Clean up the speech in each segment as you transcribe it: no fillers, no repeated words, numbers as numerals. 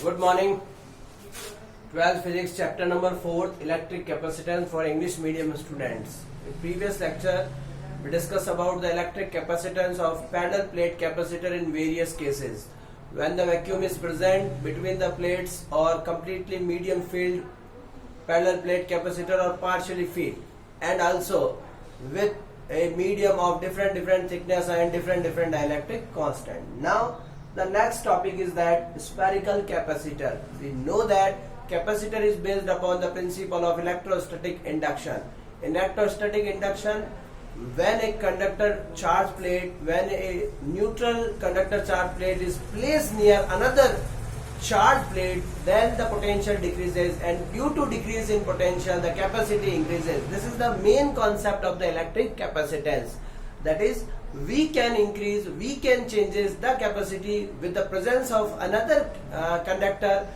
Good morning. 12th Physics chapter number 4 electric capacitance for English medium students. In previous lecture we discussed about the electric capacitance of parallel plate capacitor in various cases. When the vacuum is present between the plates or completely medium filled parallel plate capacitor or partially filled, and also with a medium of different thickness and different dielectric constant. Now the next topic is that spherical capacitor. We know that capacitor is based upon the principle of electrostatic induction. In electrostatic induction, when a conductor charge plate, when a neutral conductor charge plate is placed near another charge plate, then the potential decreases, and due to decrease in potential the capacity increases. This is the main concept of the electric capacitance. That is, we can increase, we can changes the capacity with the presence of another conductor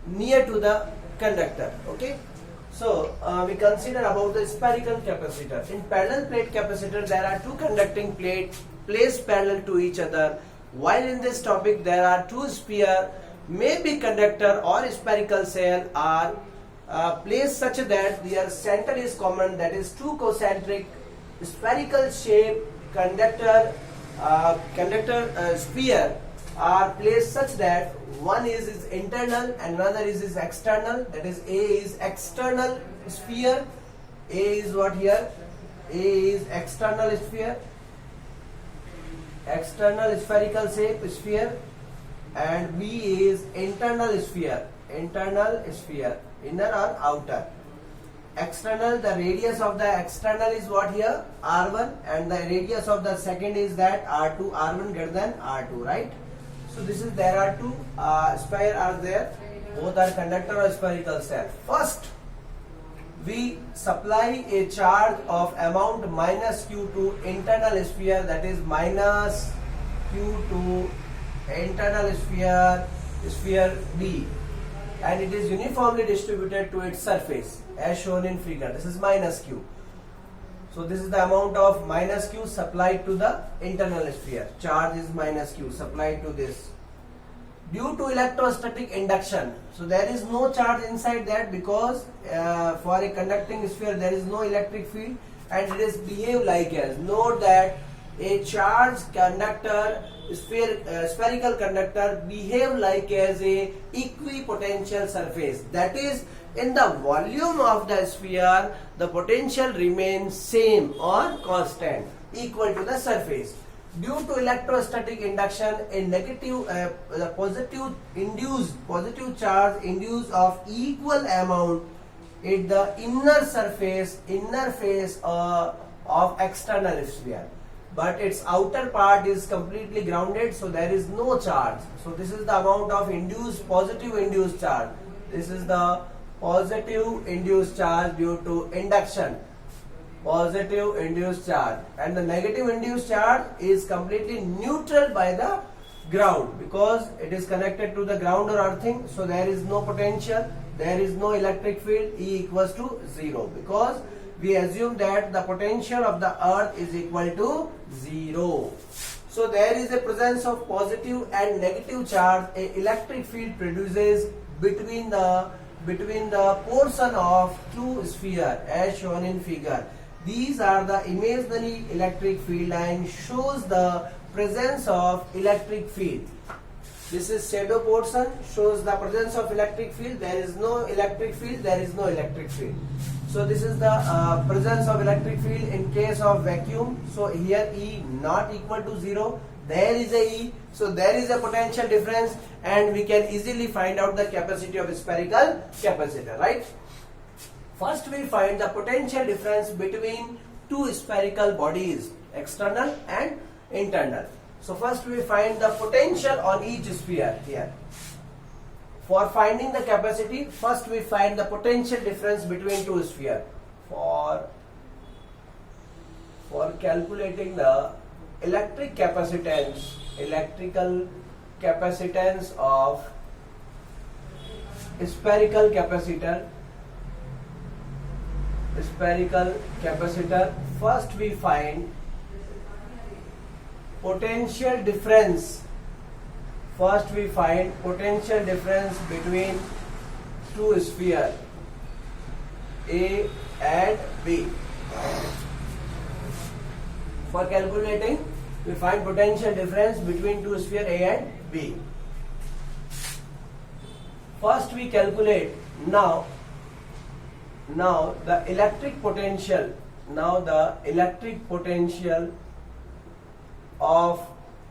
near to the conductor. Okay, so we consider about the spherical capacitor. In parallel plate capacitor there are two conducting plates placed parallel to each other, while in this topic there are two sphere, maybe conductor or spherical cell are placed such that their center is common, that is two concentric spherical shape conductor sphere are placed such that one is internal and another is external. That is, A is external sphere, A is what here, A is external sphere, external spherical shape sphere, and B is internal sphere, inner or outer. External, the radius of the external is what here, R1, and the radius of the second is that R2, R1 greater than R2, right? So this is, there are two sphere are there, both are conductor or spherical cell. First, we supply a charge of amount minus Q to internal sphere, that is minus Q to internal sphere B, and it is uniformly distributed to its surface as shown in figure. This is minus Q. So this is the amount of minus Q supplied to the internal sphere. Charge is minus Q supplied to this. Due to electrostatic induction, so there is no charge inside that, because for a conducting sphere there is no electric field and it is behave like as. Note that a charged conductor, spherical conductor behave like as a equipotential surface. That is, in the volume of the sphere the potential remains same or constant, equal to the surface. Due to electrostatic induction, a negative the positive charge induced of equal amount at the inner face of external sphere, but its outer part is completely grounded, so there is no charge. So this is the amount of positive induced charge. This is the positive induced charge due to induction, positive induced charge, and the negative induced charge is completely neutral by the ground, because it is connected to the ground or earthing, so there is no potential, there is no electric field, E equals to 0, because we assume that the potential of the earth is equal to 0. So there is a presence of positive and negative charge. A electric field produces between the portion of two sphere as shown in figure. These are the imaginary electric field line, shows the presence of electric field. This is shadow portion, shows the presence of electric field. There is no electric field, there is no electric field. So this is the presence of electric field in case of vacuum. So here E not equal to 0, there is a E, so there is a potential difference, and we can easily find out the capacity of a spherical capacitor, right? First we find the potential difference between two spherical bodies, external and internal. So first we find the potential on each sphere here. For finding the capacity, first we find the potential difference between two spheres. For calculating the electrical capacitance of spherical capacitor, first we find potential difference First we find potential difference between two sphere A and B. For calculating, we find potential difference between two sphere A and B. First we calculate now the electric potential. Now the electric potential of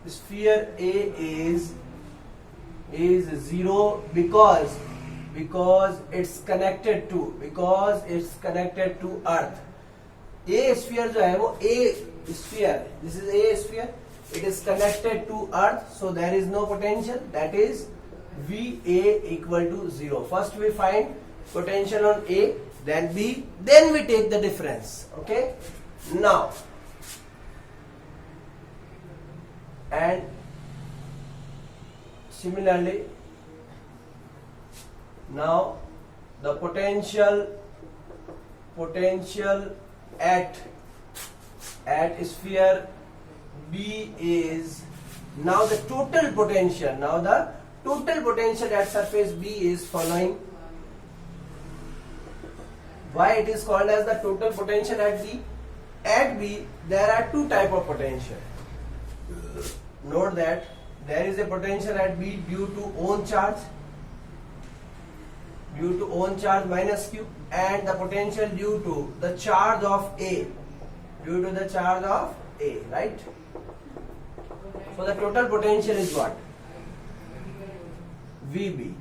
sphere A is 0 because it's connected to earth. A sphere जो है वो A sphere, this is A sphere, it is connected to earth, so there is no potential, that is VA equal to 0. First we find potential on A, then B, then we take the difference. Okay, now and similarly now the potential at sphere B is now the total potential at surface B is following. Why it is called as the total potential at B? At B there are two type of potential. Note that there is a potential at B due to own charge minus Q, and the potential due to the charge of A, right? So the total potential is what? VB.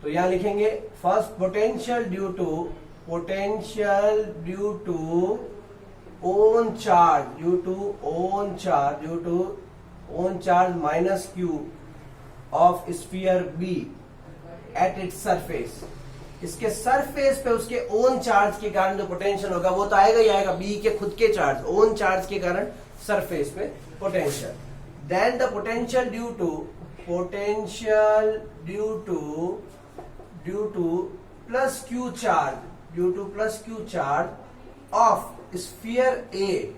तो यहाँ लिखेंगे first potential due to own charge minus Q of sphere B at its surface. इसके surface पे उसके own charge के कारण जो potential होगा वो तो आएगा ही आएगा, बी के खुद के चार्ज, ओन चार्ज के कारण सरफेस पे potential. Then the potential due to plus Q charge of sphere A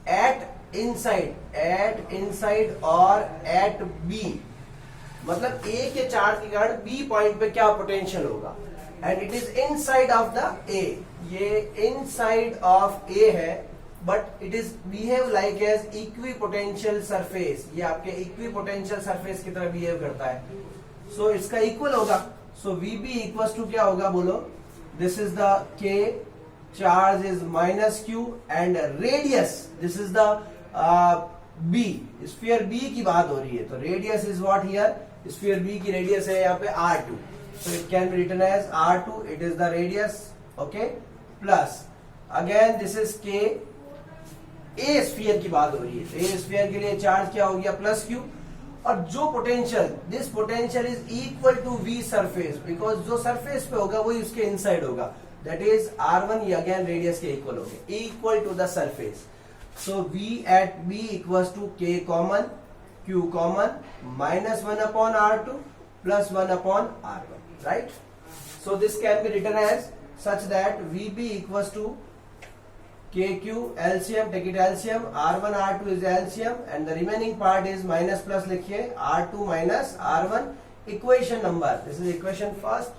at inside और एट बी. मतलब ए के चार्ज के कारण बी पॉइंट पे क्या पोटेंशियल होगा, and it is inside of the A. ये इनसाइड ऑफ ए है, but it is behave like as equipotential surface. ये आपके इक्वी पोटेंशियल सरफेस की तरह बिहेव करता है, सो इसका इक्वल होगा. सो वीबी इक्वल टू क्या होगा बोलो? This is the K, charge is minus Q, and radius this is the B. Sphere B की बात हो रही है, तो radius is what here? Sphere B की रेडियस है यहाँ पे R2, so it can be written as R2, it is the radius. Okay, plus again this is K. A sphere की बात हो रही है, तो A स्फीयर के लिए चार्ज क्या हो गया? Plus Q. और जो potential, this potential is equal to V surface, because जो सरफेस पे होगा वही उसके इनसाइड होगा, दैट इज R1. ये अगेन रेडियस के इक्वल हो गया, equal to the surface. So V at B equals to K common, Q common, minus 1 upon R2 plus 1 upon R1, right? So this can be written as such that VB equals to KQ LCM, take it LCM, R1 R2 is LCM, and the remaining part is minus plus लिखिए R2 minus R1. Equation number, this is equation first,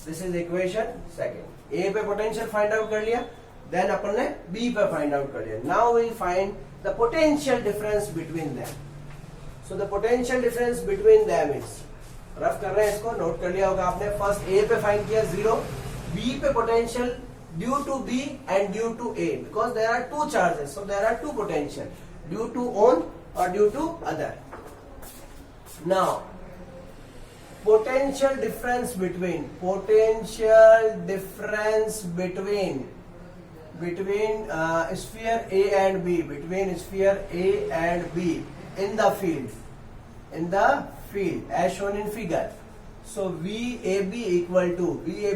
this is equation second. A पे potential find out कर लिया, then अपन ने B पे find out कर लिया. Now we find the potential difference between them. So the potential difference between them is, rough कर रहे हैं इसको, नोट कर लिया होगा आपने. फर्स्ट A पे फाइंड किया 0, B पे potential due to B and due to A, because there are two charges, so there are two potential, due to own or due to other. Now potential difference between sphere A and B, in the field as shown in figure. So VAB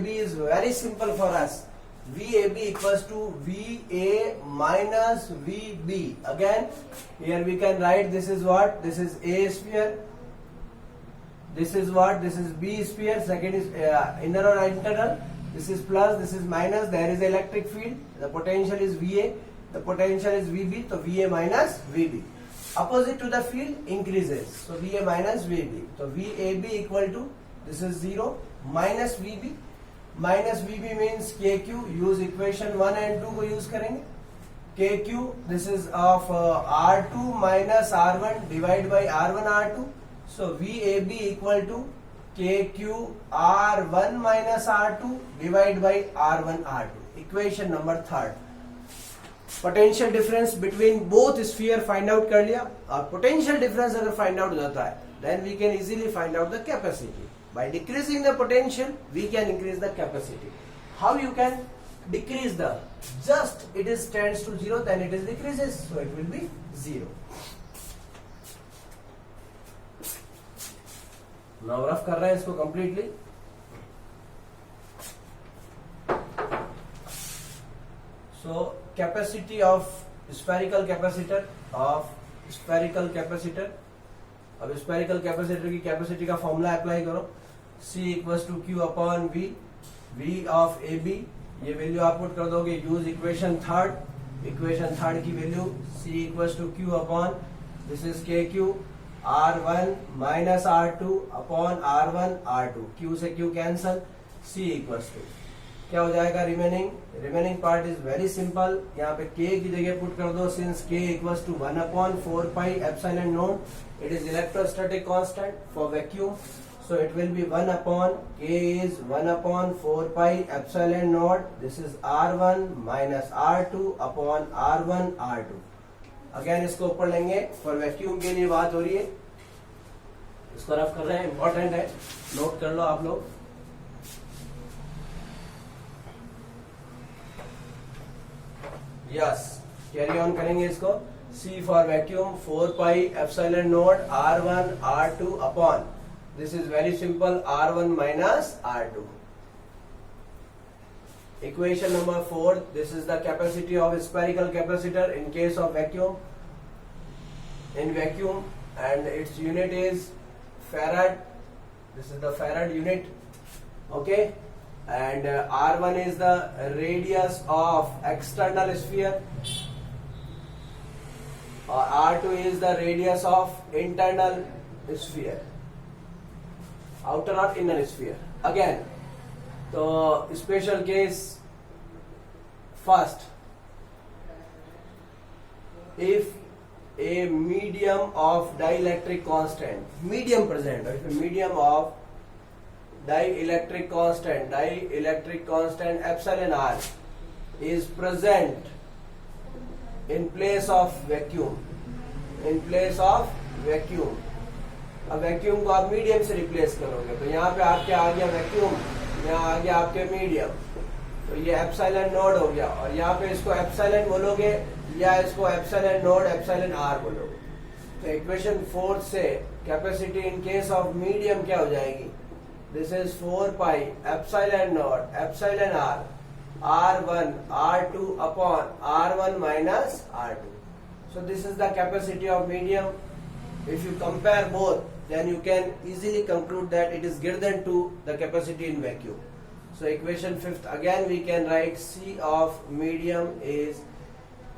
is very simple for us. VAB equals to VA minus VB. Again, here we can write, this is what? This is A sphere. This is what? This is B sphere. Second is inner or internal. This is plus, this is minus. There is electric field. The potential is VA. The potential is VB. So VA minus VB. opposite to the field increases. So VA minus VB. So VAB equal to, this is 0 minus VB. Minus VB means KQ. Use equation 1 and 2 को use करेंगे. KQ, this is of R2 minus R1 divided by R1 R2. So VAB equal to KQ R1 minus R2 divided by R1 R2. Equation number 3rd. Potential difference between both sphere find out कर लिया. और potential difference अगर find out हो जाता है then we can easily find out the capacity. By decreasing the potential we can increase the capacity. How you can decrease the, just it is tends to 0 then it is decreases, so it will be 0. now rough कर रहे हैं इसको completely. So capacity of spherical capacitor अब spherical capacitor की capacity का formula apply करो. C equals to Q upon V of AB, ये value आप पुट कर दोगे. यूज इक्वेशन थर्ड की value C equals to Q upon, this is KQ R1 minus R2 upon R1 R2. Q से Q cancel. C equals to क्या हो जाएगा, remaining part is very simple. यहाँ पे K की जगह पुट कर दो. Since K equals to 1 upon 4 pi epsilon not, it is electrostatic constant for vacuum. So it will be 1 upon K is 1 upon 4 pi epsilon naught. This is R1 minus R2 upon R1 R2. Again इसको ऊपर लेंगे. For vacuum के लिए बात हो रही है, इसको रफ कर रहे हैं, इंपॉर्टेंट है, नोट कर लो आप लोग. यस, कैरी ऑन करेंगे इसको. C for vacuum 4 pi epsilon naught R1 R2 upon, this is very simple, R1 minus R2. Equation number 4, this is the capacity of spherical capacitor in case of vacuum. In vacuum, and its unit is farad. This is the farad unit. Okay, and R1 is the radius of external sphere. R2 is the radius of internal sphere. Outer or inner sphere. Again, so special case first, if a medium of dielectric constant, medium present, or if a medium of dielectric constant epsilon r is present in place of vacuum, अब vacuum को आप medium से replace करोगे, तो यहाँ पे आपके आ गया वैक्यूम, यहाँ आ गया आपके मीडियम, तो ये एप्सिलॉन नोड हो गया. और यहाँ पे इसको एप्सिलॉन बोलोगे या इसको एप्सिलॉन नोड एप्सिलॉन आर बोलोगे. तो इक्वेशन 4 से capacity in case of medium क्या हो जाएगी, this is 4 pi epsilon naught epsilon R R1 R2 upon R1 minus R2. So this is the capacity of medium. If you compare both, then you can easily conclude that it is greater than to the capacity in vacuum. So equation 5th, again we can write C of medium is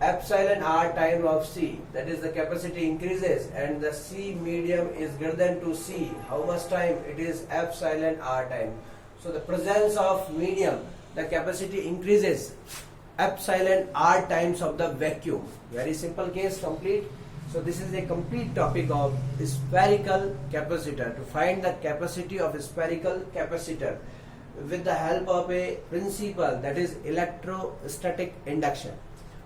epsilon R time of C, that is the capacity increases, and the C medium is greater than to C. How much time? It is epsilon R time. So the presence of medium, the capacity increases epsilon R times of the vacuum. Very simple case, complete. So this is a complete topic of spherical capacitor. To find the capacity of a spherical capacitor with the help of a principle, that is electrostatic induction.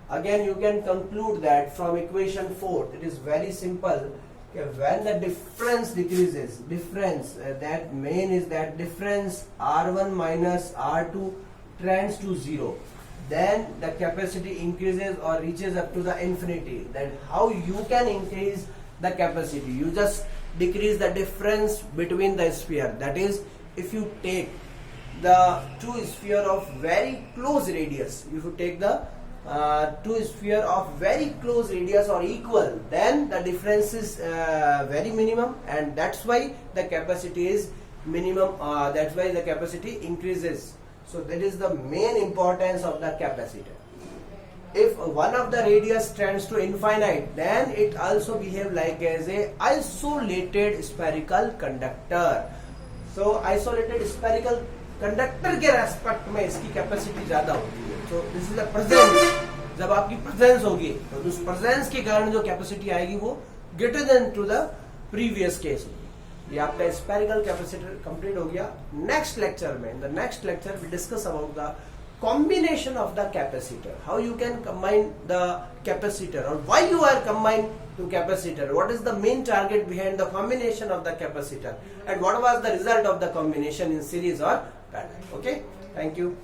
Again you can conclude that from equation 4, it is very simple. When the difference decreases, that main is that difference R1 minus R2 tends to 0, then the capacity increases or reaches up to the infinity. Then how you can increase the capacity? You just decrease the difference between the sphere. That is, if you take the two sphere of very close radius, if you take the two sphere of very close radius or equal, then the difference is very minimum, and that's why the capacity is minimum. That's why the capacity increases. So that is the main importance of the capacitor. if one of the radius tends to infinite, then it also behave like as a isolated spherical conductor. So isolated spherical conductor के respect में इसकी capacity ज्यादा होती है. So this is the presence. जब आपकी presence होगी तो उस प्रेजेंस के कारण जो कैपेसिटी आएगी वो greater than to the previous case होगी. ये आपका स्पेरिकल कैपेसिटर कंप्लीट हो गया. नेक्स्ट लेक्चर में, in the next lecture we discuss about the combination of the capacitor, how you can combine the capacitor or why you are combined to capacitor, what is the main target behind the combination of the capacitor, and what was the result of the combination in series or parallel. Okay, thank you.